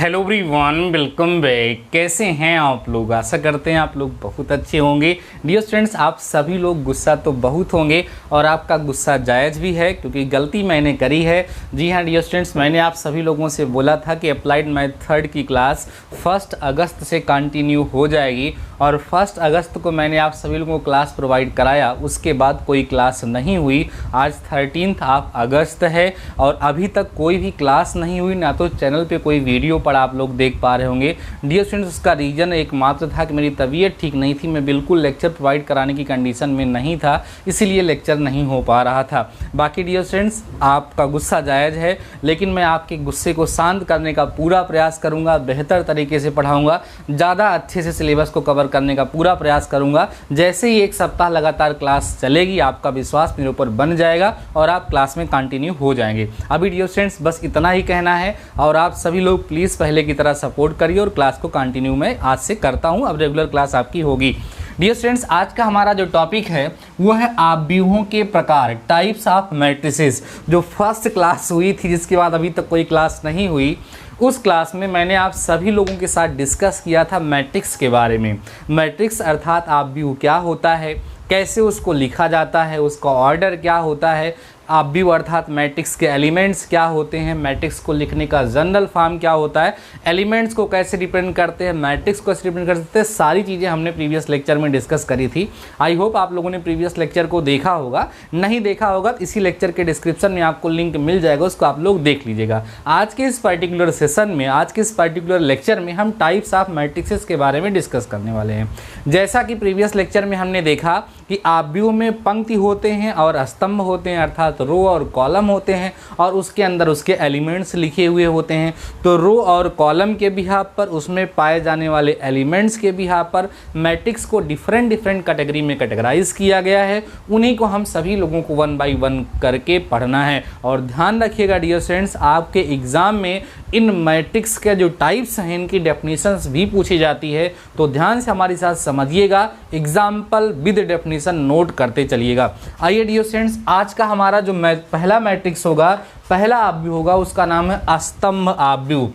Hello everyone, welcome back. कैसे हैं आप लोग? आशा करते हैं आप लोग बहुत अच्छे होंगे। डियर स्टूडेंट्स, आप सभी लोग गुस्सा तो बहुत होंगे और आपका गुस्सा जायज़ भी है क्योंकि गलती मैंने करी है। जी हाँ डियर स्टूडेंट्स, मैंने आप सभी लोगों से बोला था कि अप्लाइड मैथ थर्ड की क्लास 1 अगस्त से कंटिन्यू हो जाएगी और 1 अगस्त को मैंने आप सभी लोगों को क्लास प्रोवाइड कराया। उसके बाद कोई क्लास नहीं हुई। आज 13 अगस्त है और अभी तक कोई भी क्लास नहीं हुई, ना तो चैनल पे कोई वीडियो पर आप लोग देख पा रहे होंगे। डियर स्टूडेंट्स, उसका रीज़न एकमात्र था कि मेरी तबीयत ठीक नहीं थी, मैं बिल्कुल लेक्चर प्रोवाइड कराने की कंडीशन में नहीं था, इसीलिए लेक्चर नहीं हो पा रहा था। बाकी डियर स्टूडेंट्स, आपका गुस्सा जायज़ है, लेकिन मैं आपके गुस्से को शांत करने का पूरा प्रयास करूँगा, बेहतर तरीके से पढ़ाऊँगा, ज़्यादा अच्छे से सिलेबस को कवर करने का पूरा प्रयास करूँगा। जैसे ही 1 सप्ताह लगातार क्लास चलेगी, आपका विश्वास मेरे ऊपर बन जाएगा और आप क्लास में कंटिन्यू हो जाएंगे। अभी डियर स्टूडेंट्स बस इतना ही कहना है और आप सभी लोग प्लीज़ पहले की तरह सपोर्ट करिए और क्लास को कंटिन्यू मैं आज से करता हूं। अब रेगुलर क्लास आपकी होगी। डियर स्टूडेंट्स, आज का हमारा जो टॉपिक है वो है आव्यूहों के प्रकार, टाइप्स ऑफ मैट्रिसेस। जो फर्स्ट क्लास हुई थी, जिसके बाद अभी तक कोई क्लास नहीं हुई, उस क्लास में मैंने आप सभी लोगों के साथ डिस्कस किया था मैट्रिक्स के बारे में। मैट्रिक्स अर्थात आव्यूह क्या होता है, कैसे उसको लिखा जाता है, उसका ऑर्डर क्या होता है, आव्यूह अर्थात मैट्रिक्स के एलिमेंट्स क्या होते हैं, मैट्रिक्स को लिखने का जनरल फॉर्म क्या होता है, एलिमेंट्स को कैसे रिप्रेजेंट करते हैं, मैट्रिक्स को कैसे रिप्रेजेंट करते हैं, सारी चीज़ें हमने प्रीवियस लेक्चर में डिस्कस करी थी। आई होप आप लोगों ने प्रीवियस लेक्चर को देखा होगा। नहीं देखा होगा तो इसी लेक्चर के डिस्क्रिप्शन में आपको लिंक मिल जाएगा, उसको आप लोग देख लीजिएगा। आज के इस पर्टिकुलर सेशन में, आज के इस पर्टिकुलर लेक्चर में हम टाइप्स ऑफ मैट्रिक्सेस के बारे में डिस्कस करने वाले हैं। जैसा कि प्रीवियस लेक्चर में हमने देखा कि आव्यूह में पंक्ति होते हैं और स्तंभ होते हैं, अर्थात रो और कॉलम होते हैं और उसके अंदर उसके एलिमेंट्स लिखे हुए होते हैं। तो रो और कॉलम के बिहाफ पर, उसमें पाए जाने वाले एलिमेंट्स के बिहाफ पर मैट्रिक्स को डिफरेंट कैटेगरी में कैटेगराइज किया गया है। उन्हीं को हम सभी लोगों को 1 बाय 1 करके पढ़ना है। और ध्यान रखिएगा डियर स्टूडेंट्स, आपके एग्जाम में इन मैट्रिक्स के जो टाइप्स हैं, इनकी डेफिनेशंस भी पूछी जाती है, तो ध्यान से हमारे साथ समझिएगा, एग्जाम्पल विद डेफिनेशन नोट करते चलिएगा। आइए डियर स्टूडेंट्स, आज का हमारा जो पहला मैट्रिक्स होगा, पहला आव्यूह होगा, उसका नाम है स्तंभ आव्यूह।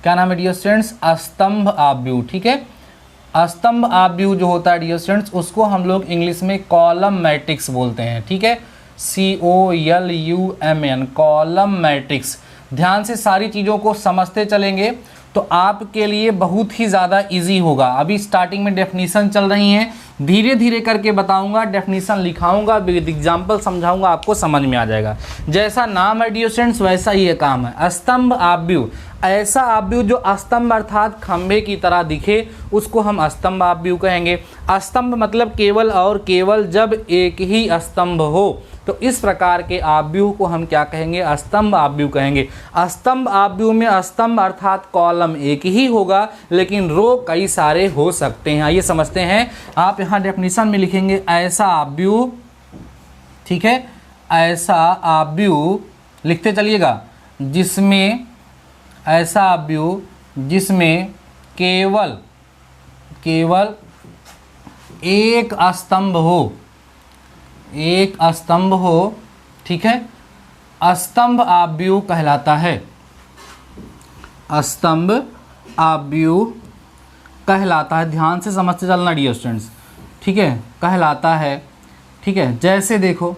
क्या नाम है डियर स्टूडेंट्स? स्तंभ आव्यूह। ठीक है, स्तंभ आव्यूह जो होता है डियर स्टूडेंट्स, उसको हम लोग इंग्लिश में कॉलम मैट्रिक्स बोलते हैं। ठीक है, COLUMN, कॉलम मैट्रिक्स। ध्यान से सारी चीज़ों को समझते चलेंगे तो आपके लिए बहुत ही ज़्यादा इजी होगा। अभी स्टार्टिंग में डेफिनेशन चल रही हैं, धीरे धीरे करके बताऊंगा, डेफिनेशन लिखाऊंगा, विद एग्जाम्पल समझाऊंगा, आपको समझ में आ जाएगा। जैसा नाम है डियर स्टूडेंट्स, वैसा ही ये काम है। स्तंभ आव्यूह, ऐसा आव्यूह जो स्तंभ अर्थात खंभे की तरह दिखे, उसको हम स्तंभ आव्यूह कहेंगे। स्तंभ मतलब केवल और केवल जब एक ही स्तंभ हो, तो इस प्रकार के आव्यूह को हम क्या कहेंगे? स्तंभ आव्यूह कहेंगे। स्तंभ आव्यूह में स्तंभ अर्थात कॉलम एक ही होगा, लेकिन रो कई सारे हो सकते हैं। आइए समझते हैं। आप यहाँ डेफिनेशन में लिखेंगे ऐसा आव्यूह। ठीक है, ऐसा आव्यूह लिखते चलिएगा जिसमें, ऐसा आव्यूह जिसमें केवल एक स्तंभ हो, एक स्तंभ हो। ठीक है, स्तंभ आव्यूह कहलाता है, स्तंभ आव्यूह कहलाता है। ध्यान से समझते चलना डियर स्टूडेंट्स। ठीक है, कहलाता है। ठीक है, जैसे देखो,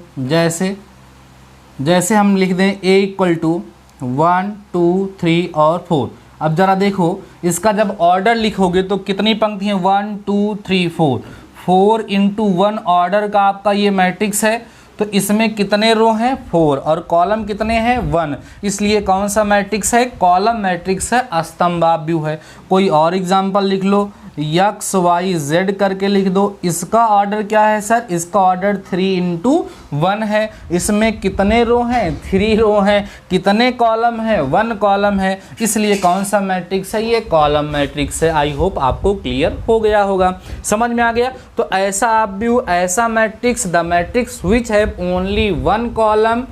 जैसे हम लिख दें A = 1 2 3 और 4। अब जरा देखो, इसका जब ऑर्डर लिखोगे तो कितनी पंक्ति है? 1 2 3 4। 4 × 1 ऑर्डर का आपका ये मैट्रिक्स है, तो इसमें कितने रो हैं? 4, और कॉलम कितने हैं? 1। इसलिए कौन सा मैट्रिक्स है? कॉलम मैट्रिक्स है, स्तंभ आव्यूह है। कोई और एग्जाम्पल लिख लो, XYZ करके लिख दो। इसका ऑर्डर क्या है सर? इसका ऑर्डर 3 × 1 है। इसमें कितने रो हैं? 3 रो हैं। कितने कॉलम है? 1 कॉलम है। इसलिए कौन सा मैट्रिक्स है? ये कॉलम मैट्रिक्स है। आई होप आपको क्लियर हो गया होगा, समझ में आ गया। तो ऐसा आव्यूह, ऐसा matrix, the matrix which have only 1 column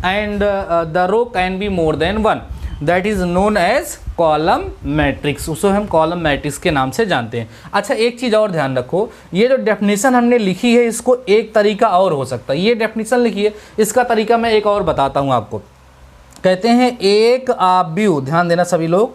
and the row can be more than 1, that is known as column matrix. उसे हम कॉलम मैट्रिक्स के नाम से जानते हैं। अच्छा, एक चीज़ और ध्यान रखो, ये जो डेफिनेशन हमने लिखी है, इसको एक तरीका और हो सकता है। ये डेफिनेशन लिखी है, इसका तरीका मैं एक और बताता हूँ आपको। कहते हैं एक आव्यूह, ध्यान देना सभी लोग,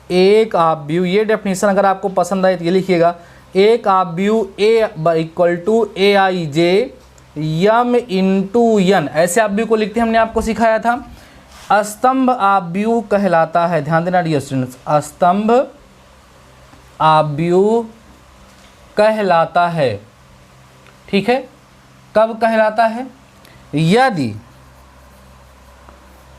एक आव्यूह, ये डेफिनेशन अगर आपको पसंद आए तो ये लिखिएगा, एक आव्यूह A equal to A I J M into N, ऐसे आव्यूह को लिखते हैं, हमने आपको सिखाया था। स्तंभ आव्यूह कहलाता है, ध्यान देना डियर स्टूडेंट्स, स्तंभ आव्यूह कहलाता है, ठीक है। कब कहलाता है? यदि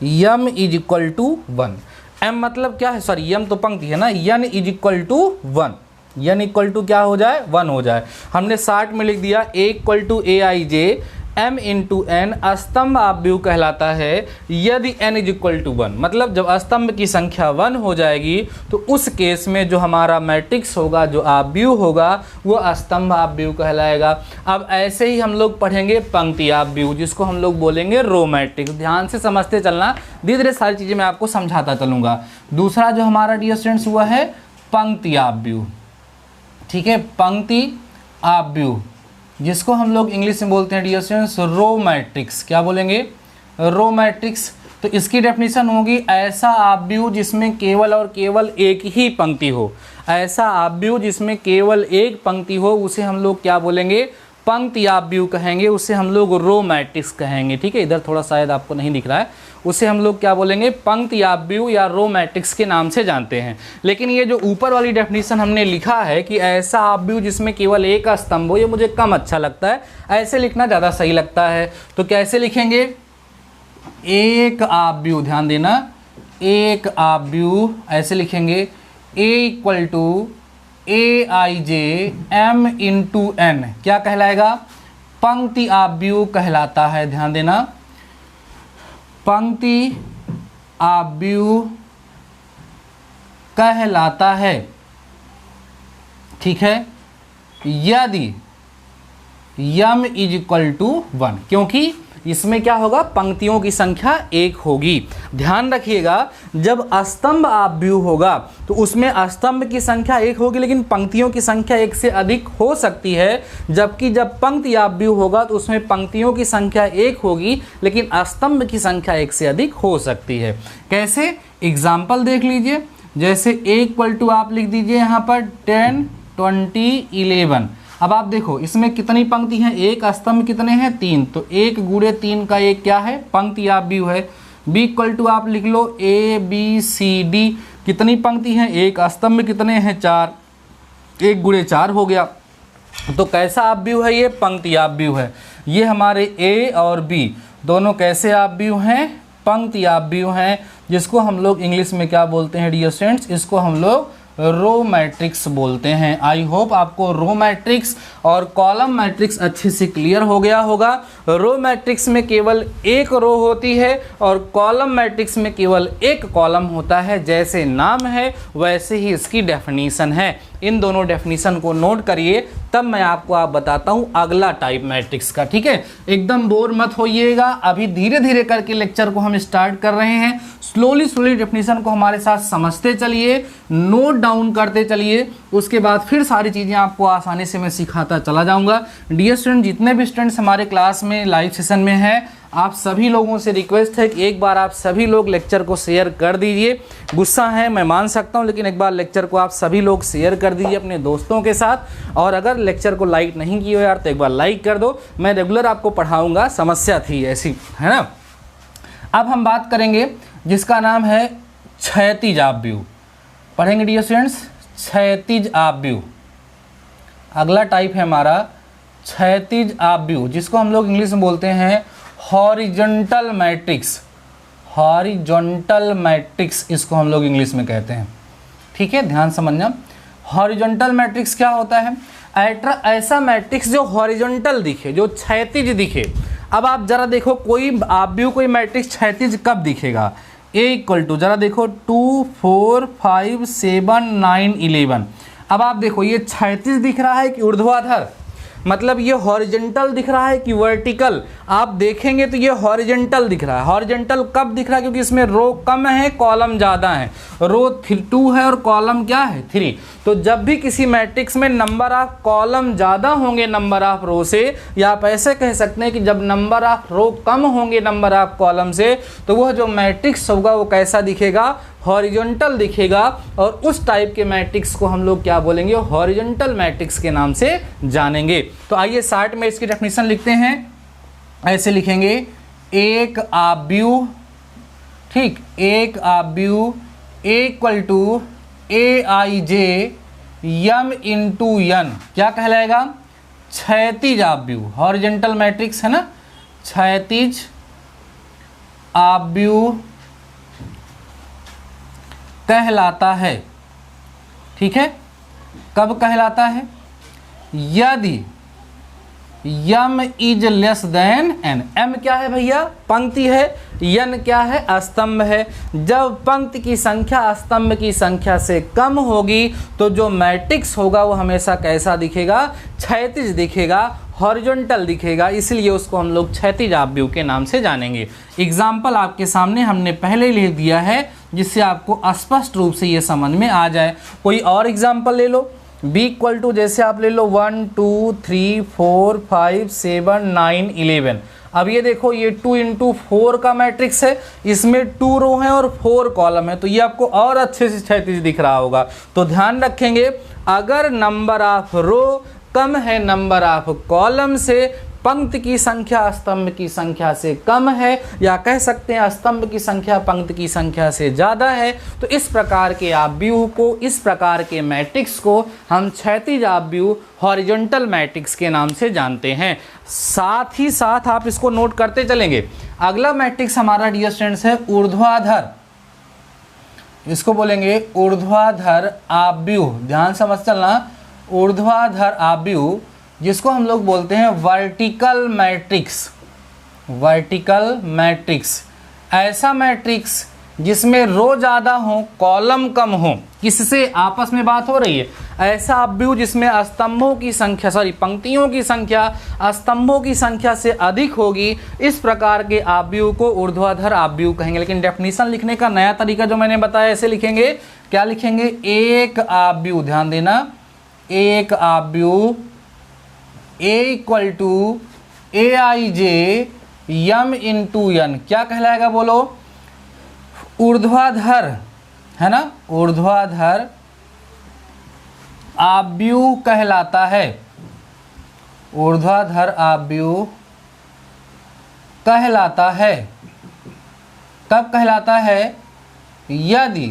M is equal to 1, M मतलब क्या है, सॉरी यम तो पंक्ति है ना, N is equal to 1, N equal to क्या हो जाए, 1 हो जाए। हमने 60 में लिख दिया A equal to A I J M into N, स्तंभ आव्यूह कहलाता है यदि एन इज इक्वल टू 1, मतलब जब स्तंभ की संख्या 1 हो जाएगी तो उस केस में जो हमारा मैट्रिक्स होगा, जो आव्यूह होगा, वो स्तंभ आव्यूह कहलाएगा। अब ऐसे ही हम लोग पढ़ेंगे पंक्ति आव्यूह, जिसको हम लोग बोलेंगे रो मैट्रिक्स। ध्यान से समझते चलना, धीरे धीरे सारी चीज़ें मैं आपको समझाता चलूँगा। दूसरा जो हमारा डियर स्टूडेंट्स हुआ है पंक्ति आव्यूह, ठीक है, पंक्ति आव्यूह, जिसको हम लोग इंग्लिश में बोलते हैं डियर स्टूडेंट्स रो मैट्रिक्स। क्या बोलेंगे? Row matrix. तो इसकी डेफिनेशन होगी ऐसा आव्यूह जिसमें केवल और केवल एक ही पंक्ति हो, ऐसा आव्यूह जिसमें केवल एक पंक्ति हो, उसे हम लोग क्या बोलेंगे? पंक्ति आव्यूह कहेंगे, उसे हम लोग रो मैट्रिक्स कहेंगे, ठीक है। इधर थोड़ा शायद आपको नहीं दिख रहा है, उसे हम लोग क्या बोलेंगे? पंक्ति आव्यूह या रो मैट्रिक्स के नाम से जानते हैं। लेकिन ये जो ऊपर वाली डेफिनेशन हमने लिखा है कि ऐसा आव्यूह जिसमें केवल एक स्तंभ हो, ये मुझे कम अच्छा लगता है, ऐसे लिखना ज़्यादा सही लगता है। तो कैसे लिखेंगे? एक आव्यूह, ध्यान देना, एक आव्यूह ऐसे लिखेंगे, A equal to A I J M into N, क्या कहलाएगा? पंक्ति आव्यूह कहलाता है। ध्यान देना, पंक्ति आव्यूह कहलाता है, ठीक है, यदि यम इज इक्वल टू 1, क्योंकि इसमें क्या होगा? पंक्तियों की संख्या एक होगी। ध्यान रखिएगा, जब स्तंभ आव्यूह होगा तो उसमें स्तंभ की संख्या एक होगी, लेकिन पंक्तियों की संख्या एक से अधिक हो सकती है। जबकि जब पंक्ति आव्यूह होगा तो उसमें पंक्तियों की संख्या एक होगी, लेकिन स्तंभ की संख्या एक से अधिक हो सकती है। कैसे? एग्जाम्पल देख लीजिए, जैसे ए इक्वल टू आप लिख दीजिए यहाँ पर 10, 20, 11। अब आप देखो इसमें कितनी पंक्ति हैं? एक स्तंभ कितने हैं? 3, तो 1 गुणे 3 का एक क्या है? पंक्ति आव्यूह है। बी इक्वल टू आप लिख लो ए बी सी डी, कितनी पंक्ति हैं? एक स्तंभ कितने हैं? 4, 1 गुणे 4 हो गया। तो कैसा आव्यूह है ये? पंक्ति आव्यूह है। ये हमारे ए और बी दोनों कैसे आव्यूह हैं? पंक्ति आव्यूह हैं, जिसको हम लोग इंग्लिश में क्या बोलते हैं डियर स्टूडेंट्स? इसको हम लोग रो मैट्रिक्स बोलते हैं। आई होप आपको रो मैट्रिक्स और कॉलम मैट्रिक्स अच्छे से क्लियर हो गया होगा। रो मैट्रिक्स में केवल एक रो होती है और कॉलम मैट्रिक्स में केवल एक कॉलम होता है। जैसे नाम है वैसे ही इसकी डेफिनीशन है। इन दोनों डेफिनीशन को नोट करिए, तब मैं आपको बताता हूँ अगला टाइप मैट्रिक्स का, ठीक है। एकदम बोर मत होइएगा, अभी धीरे धीरे करके लेक्चर को हम स्टार्ट कर रहे हैं। स्लोली डेफिनेशन को हमारे साथ समझते चलिए, नोट डाउन करते चलिए, उसके बाद फिर सारी चीज़ें आपको आसानी से मैं सिखाता चला जाऊंगा। डियर स्टूडेंट, जितने भी स्टूडेंट्स हमारे क्लास में लाइव सेशन में हैं, आप सभी लोगों से रिक्वेस्ट है कि एक बार आप सभी लोग लेक्चर को शेयर कर दीजिए। गुस्सा है मैं मान सकता हूं, लेकिन एक बार लेक्चर को आप सभी लोग शेयर कर दीजिए अपने दोस्तों के साथ। और अगर लेक्चर को लाइक नहीं किए हो यार तो एक बार लाइक कर दो, मैं रेगुलर आपको पढ़ाऊंगा, समस्या थी ऐसी, है ना। अब हम बात करेंगे जिसका नाम है क्षैतिज आव्यूह। पढ़ेंगे डियर स्टूडेंट्स क्षैतिज आव्यूह। अगला टाइप है हमारा क्षैतिज आव्यूह, जिसको हम लोग इंग्लिश में बोलते हैं हॉरिजॉन्टल मैट्रिक्स। हॉरिजॉन्टल मैट्रिक्स इसको हम लोग इंग्लिश में कहते हैं, ठीक है, ध्यान समझना। हॉरिजॉन्टल मैट्रिक्स क्या होता है? ऐसा मैट्रिक्स जो हॉरिजॉन्टल दिखे, जो क्षैतिज दिखे। अब आप जरा देखो कोई आव्यूह, कोई मैट्रिक्स क्षैतिज कब दिखेगा? ए इक्वल टू, जरा देखो 2, 4, 5, 7, 9, 11। अब आप देखो ये क्षैतिज दिख रहा है कि ऊर्ध्वाधर? मतलब ये हॉरिजेंटल दिख रहा है कि वर्टिकल, आप देखेंगे तो ये हॉरिजेंटल दिख रहा है। हॉरिजेंटल कब दिख रहा है? क्योंकि इसमें रो कम है, कॉलम ज़्यादा है। रो 2 है और कॉलम क्या है? 3। तो जब भी किसी मैट्रिक्स में नंबर ऑफ कॉलम ज़्यादा होंगे नंबर ऑफ रो से, या आप ऐसे कह सकते हैं कि जब नंबर ऑफ रो कम होंगे नंबर ऑफ कॉलम से, तो वह जो मैट्रिक्स होगा वो कैसा दिखेगा? हॉरिजॉन्टल दिखेगा। और उस टाइप के मैट्रिक्स को हम लोग क्या बोलेंगे? हॉरिजॉन्टल मैट्रिक्स के नाम से जानेंगे। तो आइए शॉर्ट में इसकी डेफिनेशन लिखते हैं। ऐसे लिखेंगे, एक आव्यूह, ठीक, एक आव्यूह equal to AIJ m into n क्या कहलाएगा? क्षैतिज आव्यूह। हॉरिजॉन्टल मैट्रिक्स है ना, क्षैतिज आव्यूह कहलाता है। ठीक है, कब कहलाता है? यदि m is less than n। m क्या है भैया? पंक्ति है। n क्या है? स्तंभ है। जब पंक्ति की संख्या स्तंभ की संख्या से कम होगी तो जो मैट्रिक्स होगा वो हमेशा कैसा दिखेगा? क्षैतिज दिखेगा, हॉरिजॉन्टल दिखेगा। इसलिए उसको हम लोग क्षैतिज आव्यूह के नाम से जानेंगे। एग्जाम्पल आपके सामने हमने पहले ही लिख दिया है, जिससे आपको स्पष्ट रूप से ये समझ में आ जाए। कोई और एग्जाम्पल ले लो। b इक्वल टू, जैसे आप ले लो 1 2 3 4 5 7 9 11। अब ये देखो, ये 2 इंटू 4 का मैट्रिक्स है, इसमें 2 रो हैं और 4 कॉलम है, तो ये आपको और अच्छे से क्षैतिज दिख रहा होगा। तो ध्यान रखेंगे, अगर नंबर ऑफ रो कम है नंबर ऑफ कॉलम से, पंक्ति की संख्या स्तंभ की संख्या से कम है, या कह सकते हैं स्तंभ की संख्या पंक्ति की संख्या से ज़्यादा है, तो इस प्रकार के आव्यूह को, इस प्रकार के मैट्रिक्स को हम क्षैतिज आव्यूह, हॉरिजॉन्टल मैट्रिक्स के नाम से जानते हैं। साथ ही साथ आप इसको नोट करते चलेंगे। अगला मैट्रिक्स हमारा डियर स्टूडेंट्स है ऊर्ध्वाधर। इसको बोलेंगे ऊर्ध्वाधर आव्यूह। ध्यान समझ चलना, ऊर्ध्वाधर आव्यूह, जिसको हम लोग बोलते हैं वर्टिकल मैट्रिक्स। वर्टिकल मैट्रिक्स ऐसा मैट्रिक्स जिसमें रो ज़्यादा हो, कॉलम कम हो। किससे आपस में बात हो रही है? ऐसा आव्यूह जिसमें स्तंभों की संख्या, पंक्तियों की संख्या स्तंभों की संख्या से अधिक होगी, इस प्रकार के आव्यूह को ऊर्ध्वाधर आव्यूह कहेंगे। लेकिन डेफिनेशन लिखने का नया तरीका जो मैंने बताया, ऐसे लिखेंगे। क्या लिखेंगे? एक आव्यूह, ध्यान देना, एक आव्यूह A equal to AIJ m into n क्या कहलाएगा? बोलो। ऊर्ध्वाधर, है ना, ऊर्ध्वाधर आव्यूह कहलाता है। ऊर्ध्वाधर आव्यूह कहलाता है। कब कहलाता है? यदि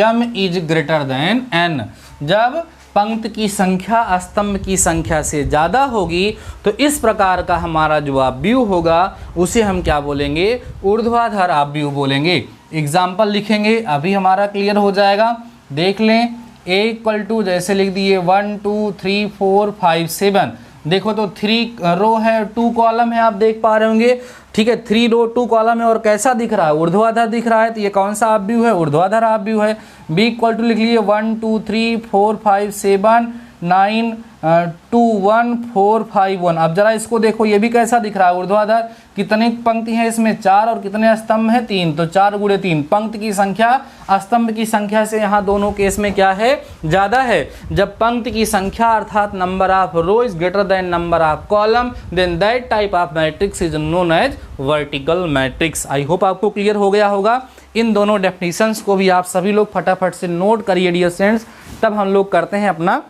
m is greater then n। जब पंक्ति की संख्या स्तंभ की संख्या से ज़्यादा होगी, तो इस प्रकार का हमारा जो आव्यूह होगा उसे हम क्या बोलेंगे? ऊर्ध्वाधर आव्यूह बोलेंगे। एग्जाम्पल लिखेंगे, अभी हमारा क्लियर हो जाएगा। देख लें, a इक्वल टू, जैसे लिख दिए 1 2 3 4 5 7। देखो तो 3 रो है, 2 कॉलम है, आप देख पा रहे होंगे। ठीक है, 3 रो 2 कॉलम है और कैसा दिख रहा है? ऊर्ध्वाधर दिख रहा है। तो ये कौन सा आव्यूह है? ऊर्ध्वाधर आव्यूह है। b इक्वल टू लिख लिए 1 2 3 4 5 7 9 2 1 4 5 1। अब जरा इसको देखो, ये भी कैसा दिख रहा है? ऊर्ध्वाधर। कितनी पंक्ति है इसमें? 4। और कितने स्तंभ है? 3। तो 4 गुणे 3, पंक्ति की संख्या स्तंभ की संख्या से यहाँ दोनों केस में क्या है? ज़्यादा है। जब पंक्ति की संख्या अर्थात number of row is greater than number of column, then that type of matrix is known as vertical matrix. I hope आपको क्लियर हो गया होगा। इन दोनों डेफिनेशंस को भी आप सभी लोग फटाफट से नोट करिए डियर स्टूडेंट्स। तब हम लोग करते हैं अपना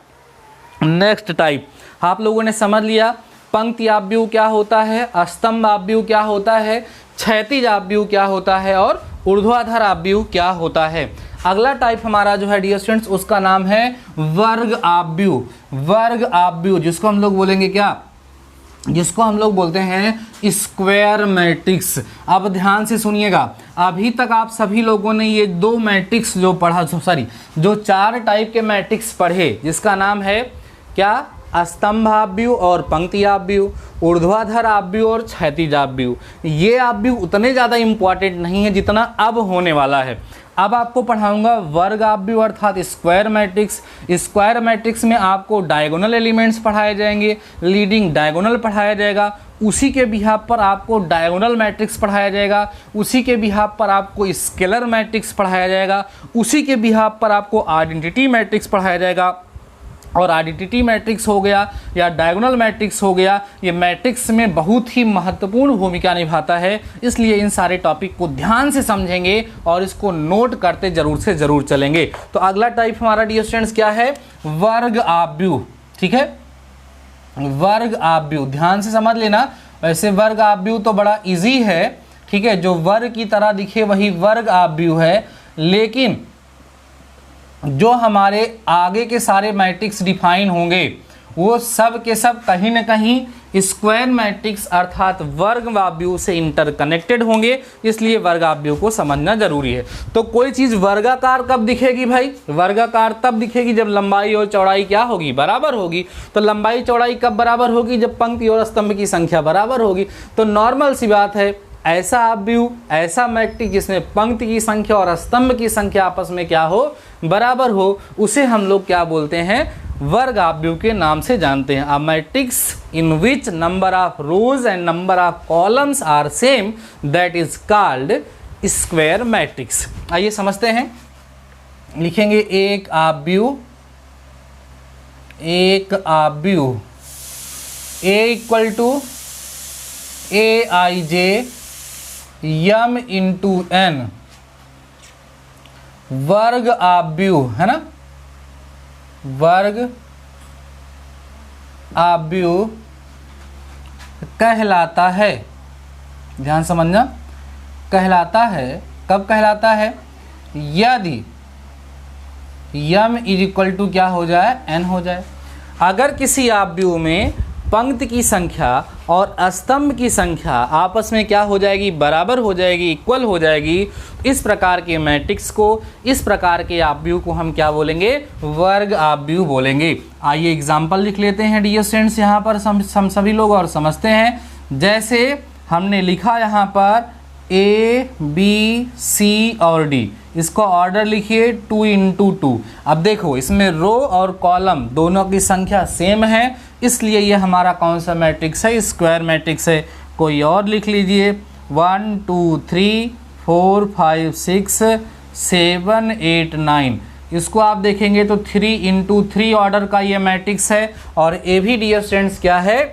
नेक्स्ट टाइप। आप लोगों ने समझ लिया पंक्ति आव्यूह क्या होता है, स्तंभ आव्यूह क्या होता है, क्षैतिज आव्यूह क्या होता है और ऊर्ध्वाधर आव्यूह क्या होता है। अगला टाइप हमारा जो है डियर स्टूडेंट्स, उसका नाम है वर्ग आव्यूह। वर्ग आव्यूह जिसको हम लोग बोलेंगे क्या? जिसको हम लोग बोलते हैं स्क्वायर मैट्रिक्स। अब ध्यान से सुनिएगा, अभी तक आप सभी लोगों ने ये 2 मैट्रिक्स जो पढ़ा, जो 4 टाइप के मैट्रिक्स पढ़े, जिसका नाम है क्या? स्तंभ आव्यूह और पंक्ति आव्यूह, ऊर्ध्वाधर आव्यूह और क्षैतिज आव्यूह। ये आव्यूह उतने ज़्यादा इम्पॉर्टेंट नहीं है जितना अब होने वाला है। अब आपको पढ़ाऊंगा वर्ग आव्यूह अर्थात स्क्वायर मैट्रिक्स। स्क्वायर मैट्रिक्स में आपको डायगोनल एलिमेंट्स पढ़ाए जाएंगे, लीडिंग डायगोनल पढ़ाया जाएगा, उसी के बिहाफ पर आपको डायगोनल मैट्रिक्स पढ़ाया जाएगा, उसी के बिहाफ पर आपको स्केलर मैट्रिक्स पढ़ाया जाएगा, उसी के बिहाफ पर आपको आइडेंटिटी मैट्रिक्स पढ़ाया जाएगा। और आइडेंटिटी मैट्रिक्स हो गया या डायगोनल मैट्रिक्स हो गया, ये मैट्रिक्स में बहुत ही महत्वपूर्ण भूमिका निभाता है, इसलिए इन सारे टॉपिक को ध्यान से समझेंगे और इसको नोट करते जरूर से ज़रूर चलेंगे। तो अगला टाइप हमारा डियर स्टूडेंट्स क्या है? वर्ग आव्यूह। ठीक है, वर्ग आव्यूह ध्यान से समझ लेना। वैसे वर्ग आव्यूह तो बड़ा इजी है, ठीक है, जो वर्ग की तरह दिखे वही वर्ग आव्यूह है, लेकिन जो हमारे आगे के सारे मैट्रिक्स डिफाइन होंगे वो सब के सब कहीं ना कहीं स्क्वायर मैट्रिक्स अर्थात वर्ग आव्यूह से इंटरकनेक्टेड होंगे, इसलिए वर्ग आव्यूह को समझना जरूरी है। तो कोई चीज़ वर्गाकार कब दिखेगी भाई? वर्गाकार तब दिखेगी जब लंबाई और चौड़ाई क्या होगी? बराबर होगी। तो लंबाई चौड़ाई कब बराबर होगी? जब पंक्ति और स्तंभ की संख्या बराबर होगी। तो नॉर्मल सी बात है, ऐसा आव्यूह, ऐसा मैट्रिक्स जिसमें पंक्ति की संख्या और स्तंभ की संख्या आपस में क्या हो? बराबर हो, उसे हम लोग क्या बोलते हैं? वर्ग आव्यूह के नाम से जानते हैं। A matrix in which number of rows and number of columns are same, that is called square matrix. आइए समझते हैं, लिखेंगे एक आव्यूह, एक आव्यूह A equal to AIJ m into n वर्ग आव्यूह है ना, वर्ग आव्यूह कहलाता है। ध्यान समझना, कहलाता है। कब कहलाता है? यदि यम इज इक्वल टू क्या हो जाए? n हो जाए। अगर किसी आव्यूह में पंक्ति की संख्या और स्तंभ की संख्या आपस में क्या हो जाएगी? बराबर हो जाएगी, इक्वल हो जाएगी। इस प्रकार के मैट्रिक्स को, इस प्रकार के आव्यूह को हम क्या बोलेंगे? वर्ग आव्यूह बोलेंगे। आइए एग्जाम्पल लिख लेते हैं डियर स्टूडेंट्स यहाँ पर हम सभी लोग और समझते हैं। जैसे हमने लिखा यहाँ पर A, B, C और D, इसको ऑर्डर लिखिए 2 इंटू 2। अब देखो इसमें रो और कॉलम दोनों की संख्या सेम है, इसलिए ये हमारा कौन सा मैट्रिक्स है? स्क्वायर मैट्रिक्स है। कोई और लिख लीजिए 1 2 3 4 5 6 7 8 9। इसको आप देखेंगे तो 3 इंटू 3 ऑर्डर का ये मैट्रिक्स है। और ए भी डियर स्टूडेंट्स क्या है?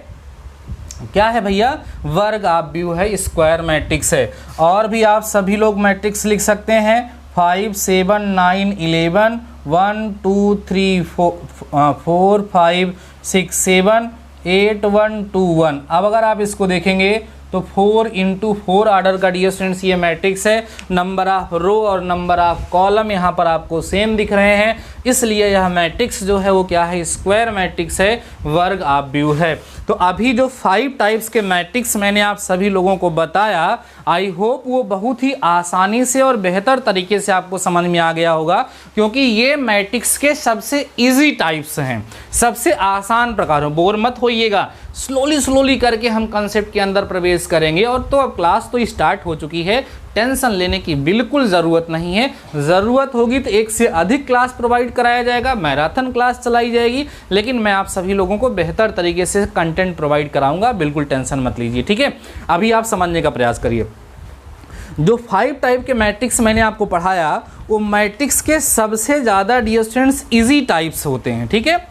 क्या है भैया? वर्ग आव्यूह है, स्क्वायर मैट्रिक्स है। और भी आप सभी लोग मैट्रिक्स लिख सकते हैं 5 7 9 11 1 2 3 4 5 6 7 8 1 2 1। अब अगर आप इसको देखेंगे तो 4 इंटू 4 ऑर्डर का डियर स्टूडेंट्स ये मैट्रिक्स है। नंबर ऑफ रो और नंबर ऑफ कॉलम यहाँ पर आपको सेम दिख रहे हैं, इसलिए यह मैट्रिक्स जो है वो क्या है? स्क्वायर मैट्रिक्स है, वर्ग आव्यूह है। तो अभी जो 5 टाइप्स के मैट्रिक्स मैंने आप सभी लोगों को बताया, आई होप वो बहुत ही आसानी से और बेहतर तरीके से आपको समझ में आ गया होगा, क्योंकि ये मैट्रिक्स के सबसे इजी टाइप्स हैं, सबसे आसान प्रकार। बोर मत होइएगा, स्लोली करके हम कंसेप्ट के अंदर प्रवेश करेंगे। और तो अब क्लास तो स्टार्ट हो चुकी है, टेंशन लेने की बिल्कुल ज़रूरत नहीं है। ज़रूरत होगी तो एक से अधिक क्लास प्रोवाइड कराया जाएगा, मैराथन क्लास चलाई जाएगी, लेकिन मैं आप सभी लोगों को बेहतर तरीके से कंटेंट प्रोवाइड कराऊंगा, बिल्कुल टेंशन मत लीजिए। ठीक है, अभी आप समझने का प्रयास करिए। जो 5 टाइप के मैट्रिक्स मैंने आपको पढ़ाया वो मैट्रिक्स के सबसे ज़्यादा डियर स्टूडेंट्स ईजी टाइप्स होते हैं। ठीक है,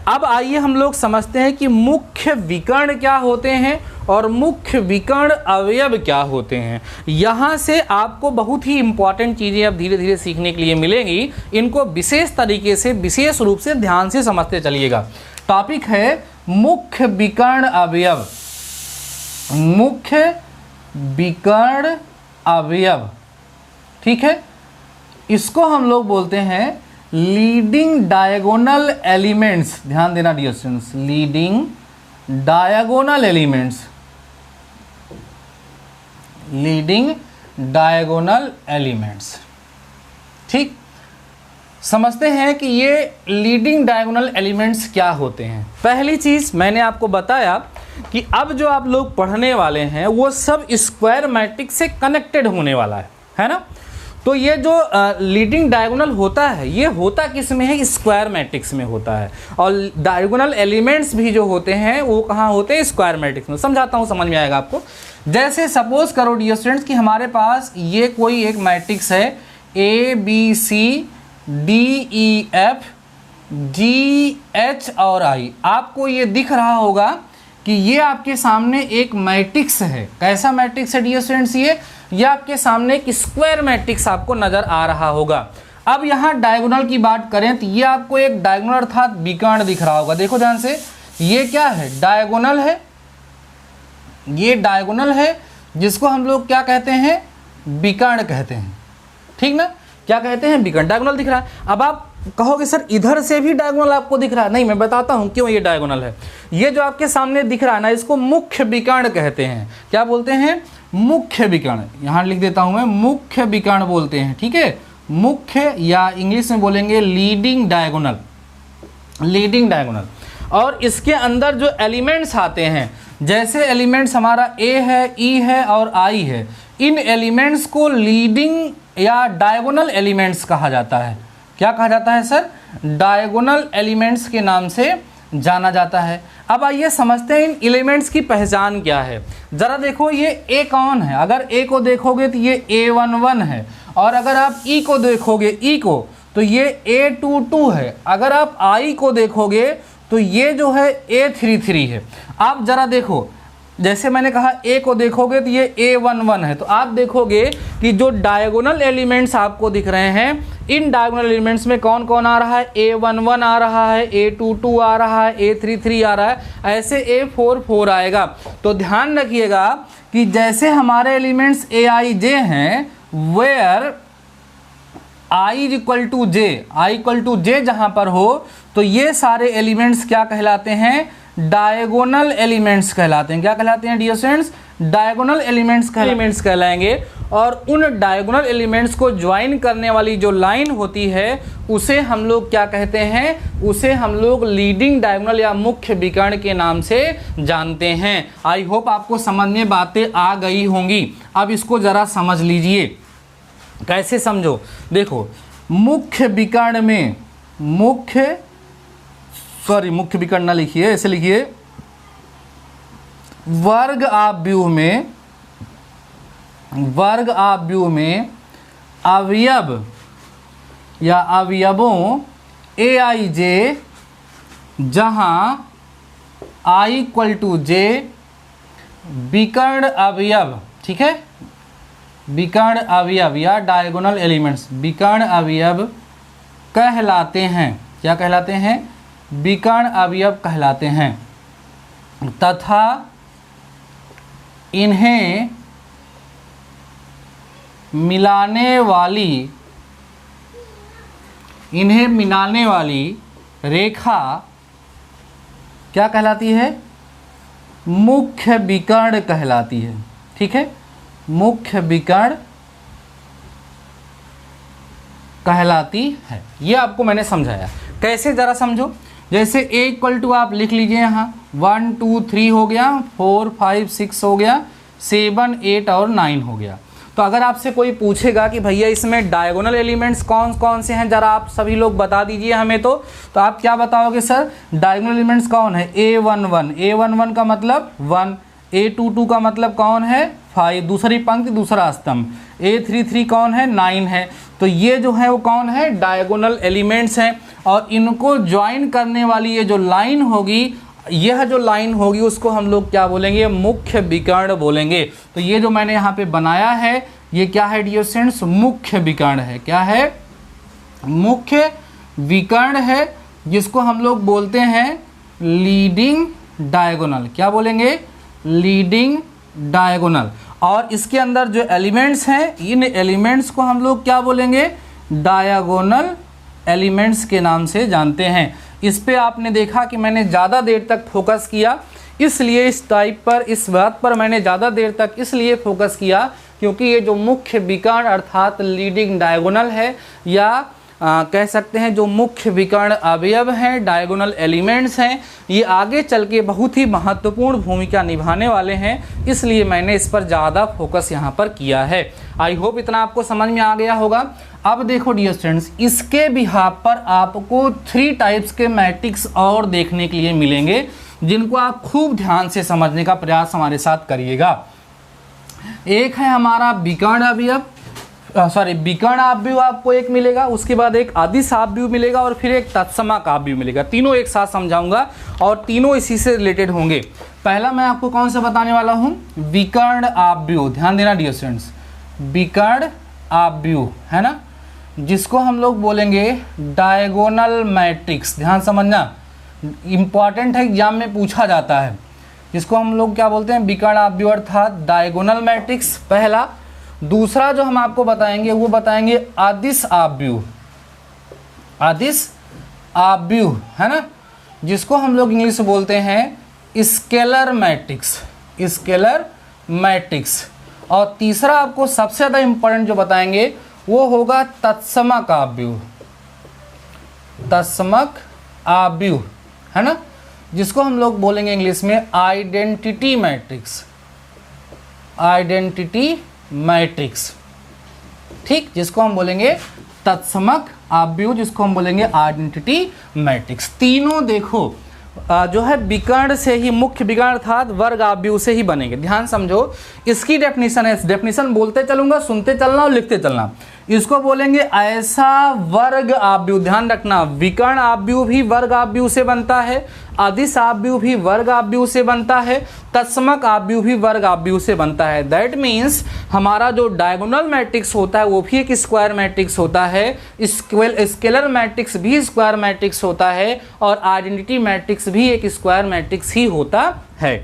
अब आइए हम लोग समझते हैं कि मुख्य विकर्ण क्या होते हैं और मुख्य विकर्ण अवयव क्या होते हैं। यहाँ से आपको बहुत ही इंपॉर्टेंट चीज़ें अब धीरे धीरे सीखने के लिए मिलेंगी, इनको विशेष तरीके से, विशेष रूप से ध्यान से समझते चलिएगा। टॉपिक है मुख्य विकर्ण अवयव। मुख्य विकर्ण अवयव, ठीक है, इसको हम लोग बोलते हैं लीडिंग डायगोनल एलिमेंट्स। ध्यान देना dear students, leading diagonal elements, leading diagonal elements. ठीक, समझते हैं कि ये लीडिंग डायगोनल एलिमेंट्स क्या होते हैं। पहली चीज मैंने आपको बताया कि अब जो आप लोग पढ़ने वाले हैं वो सब स्क्वायर मैट्रिक्स से कनेक्टेड होने वाला है ना। तो ये जो लीडिंग डायगोनल होता है ये होता किस में है, स्क्वायर मैट्रिक्स में होता है। और डायगोनल एलिमेंट्स भी जो होते हैं वो कहाँ होते हैं, स्क्वायर मैट्रिक्स में। समझाता हूँ, समझ में आएगा आपको। जैसे सपोज करो डियर स्टूडेंट्स कि हमारे पास ये कोई एक मैट्रिक्स है ABCDEF GH और I। आपको ये दिख रहा होगा कि ये आपके सामने एक मैट्रिक्स है। कैसा मैट्रिक्स है डियर स्टूडेंट्स, ये आपके सामने एक स्क्वायर मैट्रिक्स आपको नजर आ रहा होगा। अब यहाँ डायगोनल की बात करें तो ये आपको एक डायगोनल अर्थात विकर्ण दिख रहा होगा। देखो ध्यान से, ये क्या है, डायगोनल है। ये डायगोनल है जिसको हम लोग क्या कहते हैं, विकर्ण कहते हैं। ठीक ना, क्या कहते हैं, विकर्ण। डायगोनल दिख रहा है। अब आप कहोगे सर इधर से भी डायगोनल आपको दिख रहा है। नहीं, मैं बताता हूं क्यों ये डायगोनल है। ये जो आपके सामने दिख रहा है ना, इसको मुख्य विकर्ण कहते हैं। क्या बोलते हैं, मुख्य विकर्ण। यहां लिख देता हूं मैं, मुख्य विकर्ण बोलते हैं। ठीक है, मुख्य या इंग्लिश में बोलेंगे लीडिंग डायगोनल, लीडिंग डायगोनल। और इसके अंदर जो एलिमेंट्स आते हैं, जैसे एलिमेंट्स हमारा ए है, ई है और आई है, इन एलिमेंट्स को लीडिंग या डायगोनल एलिमेंट्स कहा जाता है। क्या कहा जाता है सर, डायगोनल एलिमेंट्स के नाम से जाना जाता है। अब आइए समझते हैं इन एलिमेंट्स की पहचान क्या है। जरा देखो, ये ए कौन है, अगर ए को देखोगे तो ये A11 है, और अगर आप ई को देखोगे, ई को, तो ये A22 है। अगर आप आई को देखोगे तो ये जो है A33 है। आप जरा देखो, जैसे मैंने कहा ए को देखोगे तो ये A11 है। तो आप देखोगे कि जो डायगोनल एलिमेंट्स आपको दिख रहे हैं, इन डायगोनल एलिमेंट्स में कौन कौन आ रहा है, A11 आ रहा है, A22 आ रहा है, A33 आ रहा है, ऐसे A44 आएगा। तो ध्यान रखिएगा कि जैसे हमारे एलिमेंट्स AIJ हैं, वेयर I=J जहाँ पर हो, तो ये सारे एलिमेंट्स क्या कहलाते हैं, डायगोनल एलिमेंट्स कहलाते हैं। क्या कहलाते हैं डियर स्टूडेंट्स, डायगोनल एलिमेंट्स कहलाएंगे। और उन डायगोनल एलिमेंट्स को ज्वाइन करने वाली जो लाइन होती है उसे हम लोग क्या कहते हैं, उसे हम लोग लीडिंग डायगोनल या मुख्य विकर्ण के नाम से जानते हैं। आई होप आपको समझ में बातें आ गई होंगी। अब इसको ज़रा समझ लीजिए, कैसे समझो। देखो, मुख्य विकर्ण में, मुख्य विकर्ण ना लिखिए, ऐसे लिखिए, वर्ग आव्यूह में अवयव या अवयवों AIJ जहां I=J विकर्ण अवयव, ठीक है, विकर्ण अवयव या डायगोनल एलिमेंट्स विकर्ण अवयव कहलाते हैं। क्या कहलाते हैं, विकर्ण अवयव कहलाते हैं। तथा इन्हें मिलाने वाली रेखा क्या कहलाती है, मुख्य विकर्ण कहलाती है। ठीक है, मुख्य विकर्ण कहलाती है। ये आपको मैंने समझाया। कैसे, जरा समझो। जैसे A= आप लिख लीजिए, यहाँ 1 2 3 हो गया, 4 5 6 हो गया, 7 8 और 9 हो गया। तो अगर आपसे कोई पूछेगा कि भैया इसमें डायगोनल एलिमेंट्स कौन कौन से हैं, जरा आप सभी लोग बता दीजिए हमें, तो आप क्या बताओगे सर, डायगोनल एलिमेंट्स कौन है, A11 का मतलब 1, A22 का मतलब कौन है, 5, दूसरी पंक्ति दूसरा स्तंभ, A33 कौन है, 9 है। तो ये जो है वो कौन है, डायगोनल एलिमेंट्स हैं। और इनको ज्वाइन करने वाली ये जो लाइन होगी, यह जो लाइन होगी उसको हम लोग क्या बोलेंगे, मुख्य विकर्ण बोलेंगे। तो ये जो मैंने यहाँ पे बनाया है ये क्या है डियर स्टूडेंट्स, मुख्य विकर्ण है। क्या है, मुख्य विकर्ण है, जिसको हम लोग बोलते हैं लीडिंग डायगोनल। क्या बोलेंगे, लीडिंग डायगोनल। और इसके अंदर जो एलिमेंट्स हैं, इन एलिमेंट्स को हम लोग क्या बोलेंगे, डायगोनल एलिमेंट्स के नाम से जानते हैं। इस पे आपने देखा कि मैंने ज़्यादा देर तक फोकस किया, इसलिए इस टाइप पर, इस बात पर मैंने ज़्यादा देर तक इसलिए फोकस किया क्योंकि ये जो मुख्य विकर्ण अर्थात लीडिंग डायगोनल है या कह सकते हैं जो मुख्य विकर्ण अवयव हैं, डायगोनल एलिमेंट्स हैं, ये आगे चल के बहुत ही महत्वपूर्ण भूमिका निभाने वाले हैं, इसलिए मैंने इस पर ज़्यादा फोकस यहाँ पर किया है। आई होप इतना आपको समझ में आ गया होगा। अब देखो डियर स्टूडेंट्स, इसके बिहाफ पर आपको 3 टाइप्स के मैट्रिक्स और देखने के लिए मिलेंगे, जिनको आप खूब ध्यान से समझने का प्रयास हमारे साथ करिएगा। एक है हमारा विकर्ण अवयव, विकर्ण आव्यूह आपको एक मिलेगा, उसके बाद एक अदिश आव्यूह मिलेगा और फिर एक तत्समक आव्यूह मिलेगा। तीनों एक साथ समझाऊंगा और तीनों इसी से रिलेटेड होंगे। पहला मैं आपको कौन सा बताने वाला हूँ, विकर्ण आव्यूह। ध्यान देना डियर स्टूडेंट्स, विकर्ण आव्यूह है ना, जिसको हम लोग बोलेंगे डायगोनल मैट्रिक्स। ध्यान समझना, इंपॉर्टेंट है, एग्जाम में पूछा जाता है। जिसको हम लोग क्या बोलते हैं, विकर्ण आव्यूह अर्थात डायगोनल मैट्रिक्स पहला। दूसरा जो हम आपको बताएंगे वो बताएंगे अदिश आव्यूह, अदिश आव्यूह है ना, जिसको हम लोग इंग्लिश में बोलते हैं स्केलर मैट्रिक्स, स्केलर मैट्रिक्स। और तीसरा आपको सबसे ज़्यादा इंपॉर्टेंट जो बताएंगे वो होगा तत्समक आव्यूह, तत्समक आव्यूह है ना, जिसको हम लोग बोलेंगे इंग्लिश में आइडेंटिटी मैट्रिक्स, आइडेंटिटी मैट्रिक्स। ठीक, जिसको हम बोलेंगे तत्समक आव्यूह, जिसको हम बोलेंगे आइडेंटिटी मैट्रिक्स। तीनों देखो जो है विकर्ण से ही, मुख्य विकर्ण अर्थात वर्ग आव्यूह से ही बनेंगे। ध्यान समझो, इसकी डेफिनेशन है, डेफिनेशन बोलते चलूंगा, सुनते चलना और लिखते चलना। इसको बोलेंगे ऐसा वर्ग आव्यूह। ध्यान रखना, विकर्ण आव्यूह भी वर्ग आव्यूह से बनता है, अदिश आव्यूह भी वर्ग आव्यूह से बनता है, तत्समक आव्यूह भी वर्ग आव्यूह से बनता है। दैट मीन्स हमारा जो डायगोनल मैट्रिक्स होता है वो भी एक स्क्वायर मैट्रिक्स होता है, स्केलर मैट्रिक्स भी स्क्वायर मैट्रिक्स होता है, और आइडेंटिटी मैट्रिक्स भी एक स्क्वायर मैट्रिक्स ही होता है।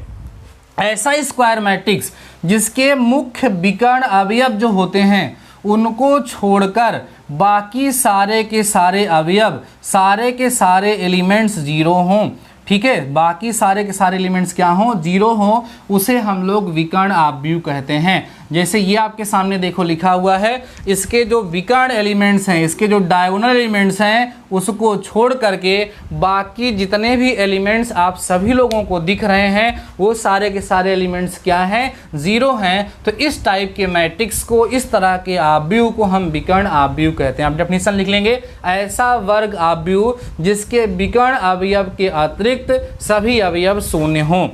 ऐसा स्क्वायर मैट्रिक्स जिसके मुख्य विकर्ण अवयव जो होते हैं उनको छोड़कर बाकी सारे के सारे अवयव, सारे के सारे एलिमेंट्स जीरो हों। ठीक है, बाकी सारे के सारे एलिमेंट्स क्या हों, जीरो हों, उसे हम लोग विकर्ण आव्यूह कहते हैं। जैसे ये आपके सामने देखो लिखा हुआ है, इसके जो विकर्ण एलिमेंट्स हैं, इसके जो डायगोनल एलिमेंट्स हैं, उसको छोड़ करके बाकी जितने भी एलिमेंट्स आप सभी लोगों को दिख रहे हैं वो सारे के सारे एलिमेंट्स क्या हैं, जीरो हैं। तो इस टाइप के मैट्रिक्स को, इस तरह के आव्यूह को हम विकर्ण आव्यूह कहते हैं। आप डेफिनेशन लिख लेंगे, ऐसा वर्ग आव्यूह जिसके विकर्ण अवयव के अतिरिक्त सभी अवयव शून्य हों।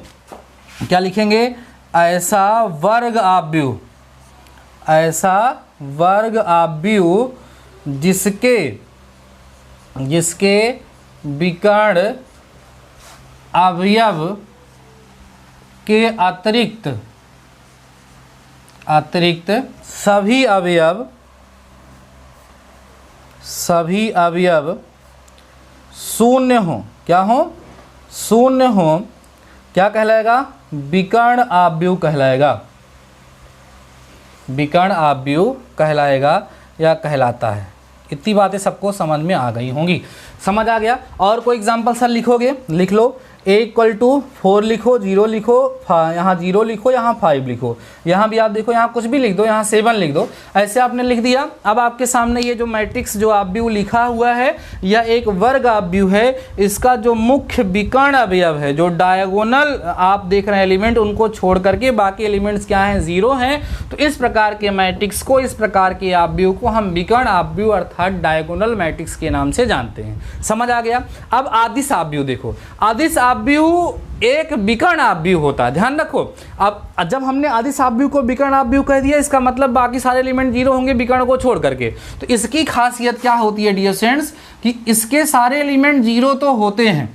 क्या लिखेंगे, ऐसा वर्ग आव्यूह, ऐसा वर्ग आव्यूह जिसके विकर्ण अवयव के अतिरिक्त सभी अवयव शून्य हों। क्या हो, शून्य हों। क्या कहलाएगा, विकर्ण आव्यूह कहलाएगा, विकर्ण आव्यूह कहलाएगा या कहलाता है। इतनी बातें सबको समझ में आ गई होंगी, समझ आ गया। और कोई एग्जाम्पल सर लिखोगे, लिख लो। A=4 लिखो, 0 लिखो, यहाँ 0 लिखो, यहाँ 5 लिखो, यहाँ भी आप देखो, यहाँ कुछ भी लिख दो, यहाँ 7 लिख दो। ऐसे आपने लिख दिया। अब आपके सामने ये जो मैट्रिक्स जो आव्यूह लिखा हुआ है, यह एक वर्ग आव्यूह है। इसका जो मुख्य विकर्ण अवयव है, जो डायगोनल आप देख रहे हैं एलिमेंट, उनको छोड़ करके बाकी एलिमेंट्स क्या हैं, जीरो हैं। तो इस प्रकार के मैट्रिक्स को, इस प्रकार के आव्यूह को हम विकर्ण आव्यूह अर्थात डायगोनल मैट्रिक्स के नाम से जानते हैं। समझ आ गया। अब अदिश आव्यूह देखो, अदिश आव्यूह एक विकर्ण आव्यूह होता है। ध्यान रखो, अब जब हमने अदिश आव्यूह को विकर्ण आव्यूह कह दिया, इसका मतलब बाकी सारे एलिमेंट जीरो होंगे विकर्ण को छोड़ करके। तो इसकी खासियत क्या होती है डियर स्टूडेंट्स, कि इसके सारे एलिमेंट जीरो तो होते हैं,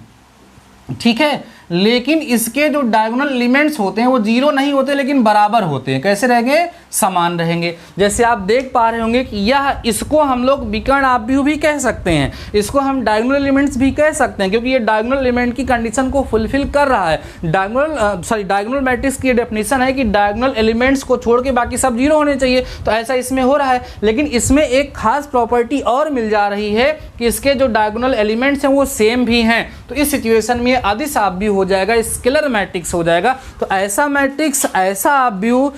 ठीक है, लेकिन इसके जो डायगोनल एलिमेंट्स होते हैं वो जीरो नहीं होते, लेकिन बराबर होते हैं। कैसे रहेंगे, समान रहेंगे। जैसे आप देख पा रहे होंगे कि यह, इसको हम लोग विकर्ण आव्यूह भी कह सकते हैं, इसको हम डायगोनल एलिमेंट्स भी कह सकते हैं, क्योंकि ये डायगोनल एलिमेंट की कंडीशन को फुलफिल कर रहा है। डायगोनल मैट्रिक्स की डेफिनेशन है कि डायगोनल एलिमेंट्स को छोड़ के बाकी सब जीरो होने चाहिए, तो ऐसा इसमें हो रहा है। लेकिन इसमें एक खास प्रॉपर्टी और मिल जा रही है कि इसके जो डायगोनल एलिमेंट्स हैं वो सेम भी हैं। तो इस सिचुएशन में अदिश आव्यूह हो जाएगा, स्केलर मैट्रिक्स हो जाएगा। तो ऐसा मैट्रिक्स, ऐसा आव्यूह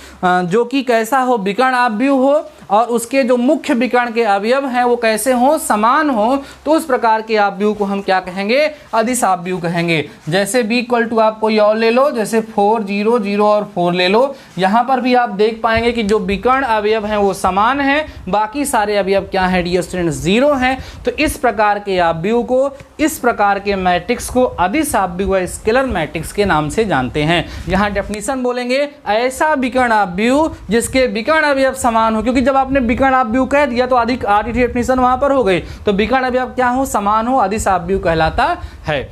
जो कि कैसा हो, विकर्ण आव्यूह हो, और उसके जो मुख्य विकर्ण के अवयव हैं वो कैसे हों, समान हो, तो उस प्रकार के आव्यूह को हम क्या कहेंगे, अदिश आव्यूह कहेंगे। जैसे b इक्वल टू आप कोई और ले लो, जैसे 4 0 0 और 4 ले लो। यहाँ पर भी आप देख पाएंगे कि जो विकर्ण अवयव हैं वो समान हैं, बाकी सारे अवयव क्या हैं डियर स्टूडेंट्स, 0 हैं। तो इस प्रकार के आव्यूह को, इस प्रकार के मैट्रिक्स को अदिश आव्यूह स्केलर मैट्रिक्स के नाम से जानते हैं। यहाँ डेफिनेशन बोलेंगे, ऐसा विकर्ण आव्यूह जिसके विकर्ण अवयव समान हो, क्योंकि जब आपने विकर्ण आव्यूह कह दिया तो आदि डेफिनेशन वहां पर हो गई। तो विकर्ण अवयव क्या हो, समान हो, अदिश आव्यूह कहलाता है।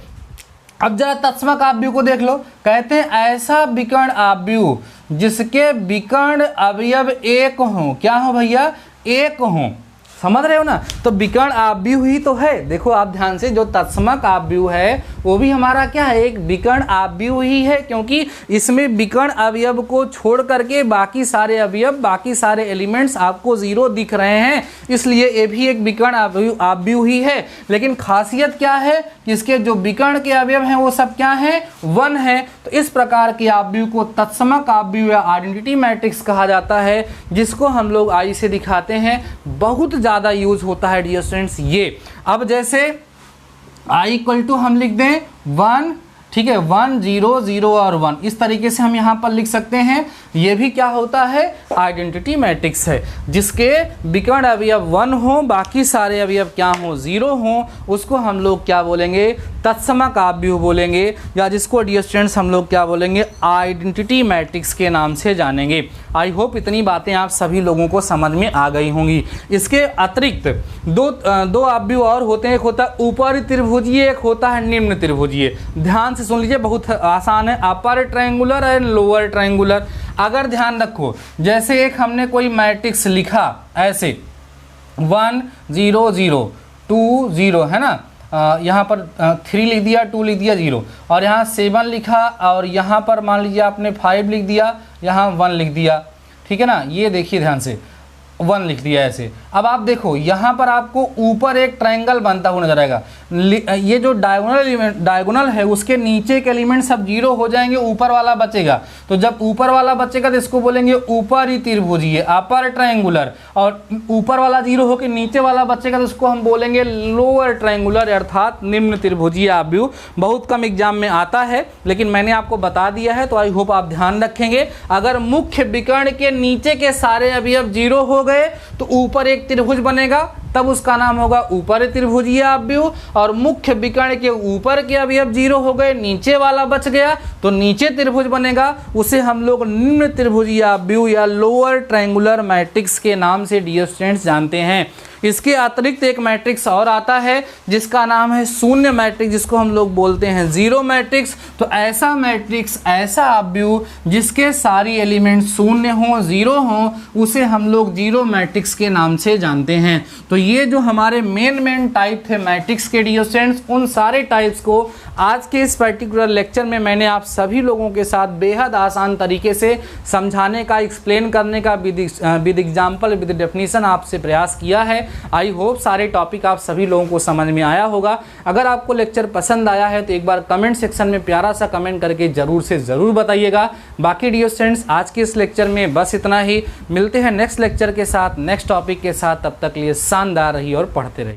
अब जरा तत्समक आव्यूह को देख लो, कहते हैं ऐसा विकर्ण आव्यूह जिसके विकर्ण अवयव एक हो, क्या हो भैया, एक हो, समझ रहे हो ना। तो विकर्ण आव्यूह ही तो है। देखो आप ध्यान से, जो तत्समक आव्यूह है वो भी हमारा क्या है, एक विकर्ण आव्यूह ही है, क्योंकि इसमें विकर्ण अवयव को छोड़ करके बाकी सारे अवयव, बाकी सारे एलिमेंट्स आपको 0 दिख रहे हैं, इसलिए ये भी एक विकर्ण आव्यूह ही है। लेकिन खासियत क्या है कि इसके जो विकर्ण के अवयव हैं वो सब क्या हैं, 1 है। तो इस प्रकार के आव्यूह को तत्समक आव्यूह या आइडेंटिटी मैट्रिक्स कहा जाता है, जिसको हम लोग आई से दिखाते हैं। बहुत ज़्यादा यूज होता है डियर स्टूडेंट्स ये। अब जैसे i इक्वल टू हम लिख दें 1, ठीक है, 1 0 0 और 1, इस तरीके से हम यहाँ पर लिख सकते हैं। ये भी क्या होता है, आइडेंटिटी मैट्रिक्स है, जिसके विकर्ण अवयव 1 हो, बाकी सारे अवयव क्या हो, 0 हो, उसको हम लोग क्या बोलेंगे, तत्समक आव्यूह बोलेंगे, या जिसको डियर स्टूडेंट्स हम लोग क्या बोलेंगे, आइडेंटिटी मैट्रिक्स के नाम से जानेंगे। आई होप इतनी बातें आप सभी लोगों को समझ में आ गई होंगी। इसके अतिरिक्त दो आव्यूह और होते हैं, एक होता है ऊपरी त्रिभुजीय, एक होता है निम्न त्रिभुजीय। ध्यान से सुन लीजिए, बहुत आसान है, upper triangular and lower triangular. अगर ध्यान रखो, जैसे एक हमने कोई मैट्रिक्स लिखा ऐसे 1 0 0 2 0 है ना, यहाँ पर 3 लिख दिया, 2 लिख दिया, 0, और यहाँ 7 लिखा, और यहाँ पर मान लीजिए आपने 5 लिख दिया, यहाँ 1 लिख दिया, ठीक है ना। ये देखिए ध्यान से, 1 लिख दिया ऐसे। अब आप देखो यहाँ पर आपको ऊपर एक ट्रायंगल बनता हुआ नजर आएगा। ये जो डायगोनल है उसके नीचे के एलिमेंट सब 0 हो जाएंगे, ऊपर वाला बचेगा। तो जब ऊपर वाला बचेगा तो इसको बोलेंगे ऊपरी त्रिभुजीय, अपर ट्रायंगुलर, और ऊपर वाला 0 होकर नीचे वाला बचेगा तो इसको हम बोलेंगे लोअर ट्रायंगुलर, अर्थात निम्न त्रिभुजीय आव्यूह। बहुत कम एग्जाम में आता है, लेकिन मैंने आपको बता दिया है, तो आई होप आप ध्यान रखेंगे। अगर मुख्य विकर्ण के नीचे के सारे अवयव 0 हो गए तो ऊपर एक त्रिभुज बनेगा, तब उसका नाम होगा ऊपरी त्रिभुजीय आव्यूह। और मुख्य विकर्ण के ऊपर के अवयव 0 हो गए, नीचे वाला बच गया, तो नीचे त्रिभुज बनेगा, उसे हम लोग निम्न त्रिभुजीय आव्यूह या लोअर ट्रायंगुलर मैट्रिक्स के नाम से डियर स्टूडेंट्स जानते हैं। इसके अतिरिक्त एक मैट्रिक्स और आता है जिसका नाम है शून्य मैट्रिक्स, जिसको हम लोग बोलते हैं 0 मैट्रिक्स। तो ऐसा मैट्रिक्स, ऐसा आव्यूह जिसके सारी एलिमेंट शून्य हों, 0 हों, उसे हम लोग 0 मैट्रिक्स के नाम से जानते हैं। तो ये जो हमारे मेन टाइप थे मैट्रिक्स के डियर स्टूडेंट्स, उन सारे टाइप्स को आज के इस पर्टिकुलर लेक्चर में मैंने आप सभी लोगों के साथ बेहद आसान तरीके से समझाने का, एक्सप्लेन करने का विद एग्जाम्पल, विद डेफिनेशन आपसे प्रयास किया है। आई होप सारे टॉपिक आप सभी लोगों को समझ में आया होगा। अगर आपको लेक्चर पसंद आया है तो एक बार कमेंट सेक्शन में प्यारा सा कमेंट करके ज़रूर से ज़रूर बताइएगा। बाकी डियर स्टूडेंट्स, आज के इस लेक्चर में बस इतना ही। मिलते हैं नेक्स्ट लेक्चर के साथ, नेक्स्ट टॉपिक के साथ। तब तक लिए शानदार रहिए और पढ़ते रहिए।